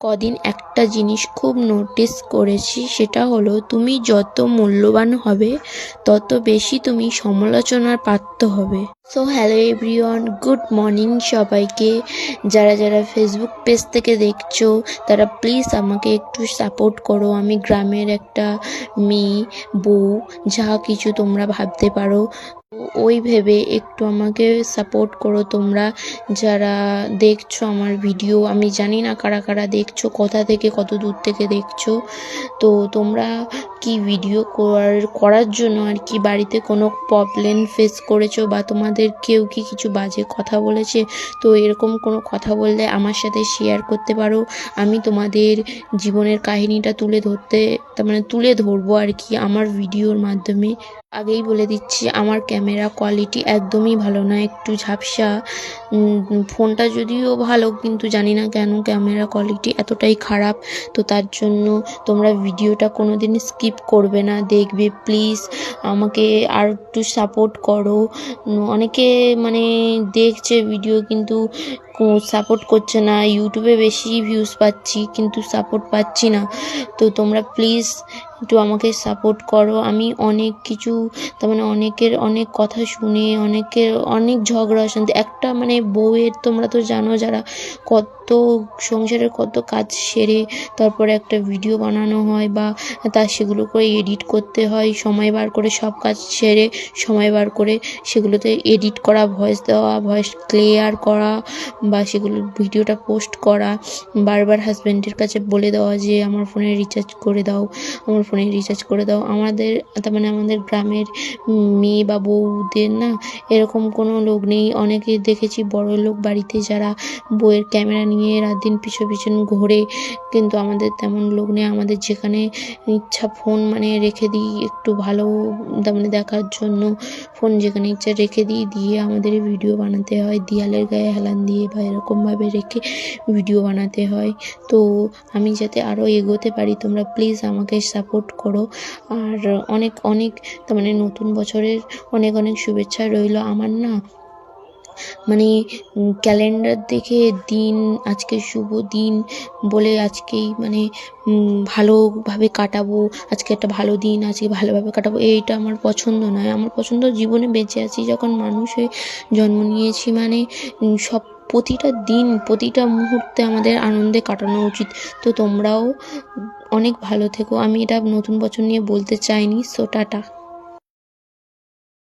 কদিন একটা জিনিস খুব নোটিস করেছি, সেটা হলো তুমি যত মূল্যবান হবে তত বেশি তুমি সমালোচনার পাত্র হবে। So hello everyone, good morning সবাইকে। যারা যারা ফেসবুক পেজ থেকে দেখছো তারা প্লিজ আমাকে একটু সাপোর্ট করো। আমি গ্রামের একটা মেয়ে, বউ, যা কিছু তোমরা ভাবতে পারো ওই ভেবে একটু আমাকে সাপোর্ট করো। তোমরা যারা দেখছো আমার ভিডিও, আমি জানি না কারা কারা দেখছো, কোথা থেকে কত দূর থেকে দেখছো। তো তোমরা কি ভিডিও করার জন্য আর কি বাড়িতে কোনো প্রবলেম ফেস করেছো, বা তোমাদের কেউ কি কিছু বাজে কথা বলেছে, তো এরকম কোনো কথা বললে আমার সাথে শেয়ার করতে পারো। আমি তোমাদের জীবনের কাহিনীটা তুলে ধরবো আর কি আমার ভিডিওর মাধ্যমে। আগেই বলে দিচ্ছি, আমার ক্যামেরা কোয়ালিটি একদমই ভালো না, একটু ঝাপসা। ফোনটা যদিও ভালো, কিন্তু জানি না কেন ক্যামেরা কোয়ালিটি এতটাই খারাপ। তো তার জন্য তোমরা ভিডিওটা কোনো দিন স্কিপ করবে না, দেখবে প্লিজ। আমাকে আর একটু সাপোর্ট করো। অনেকে দেখছে ভিডিও কিন্তু সাপোর্ট করছে না। ইউটিউবে বেশি ভিউজ পাচ্ছি কিন্তু সাপোর্ট পাচ্ছি না। তো তোমরা প্লিজ একটু আমাকে সাপোর্ট করো। আমি অনেক কিছু অনেকের অনেক কথা শুনে, অনেকের অনেক ঝগড়া অশান্তি, একটা বউয়ের তোমরা তো জানো, যারা কত সংসারের কত কাজ সেরে তারপরে একটা ভিডিও বানানো হয়, বা সেগুলো করে এডিট করতে হয়, সময় বার করে সব কাজ সেরে সময় বার করে সেগুলোতে এডিট করা, ভয়েস দেওয়া, ভয়েস ক্লিয়ার করা, বা সেগুলো ভিডিওটা পোস্ট করা, বারবার হাজব্যান্ডের কাছে বলে দেওয়া যে আমার ফোনে রিচার্জ করে দাও, আমাদের আমাদের গ্রামের মেয়ে বা বউদের না এরকম কোনো লোক নেই। অনেকে দেখেছি বড় লোক বাড়িতে যারা বউয়ের ক্যামেরা নিয়ে রাত দিন পিছন ঘোরে, কিন্তু আমাদের তেমন লোক নেই। আমাদের যেখানে ইচ্ছা ফোন রেখে দিই একটু ভালো দেখার জন্য, ফোন যেখানে ইচ্ছা রেখে দিয়ে আমাদের ভিডিও বানাতে হয়, দেয়ালের গায়ে হেলান দিয়ে বা এরকমভাবে রেখে ভিডিও বানাতে হয়। তো আমি যাতে আরও এগোতে পারি, তোমরা প্লিজ আমাকে সাপোর্ট করো। আর অনেক নতুন বছরের অনেক শুভেচ্ছা রইল। আমার না ক্যালেন্ডার দেখে দিন, আজকে শুভ দিন বলে আজকেই ভালোভাবে কাটাবো, আজকে একটা ভালো দিন, আজকে ভালোভাবে কাটাবো, এইটা আমার পছন্দ নয়। আমার পছন্দ জীবনে বেঁচে আছি যখন, মানুষ হয়ে জন্ম নিয়েছি, সব প্রতিটা দিন, প্রতিটা মুহূর্তে আমাদের আনন্দে কাটানো উচিত। তো তোমরাও অনেক ভালো থেকো। আমি এটা নতুন বছর নিয়ে বলতে চাইনি। So tata.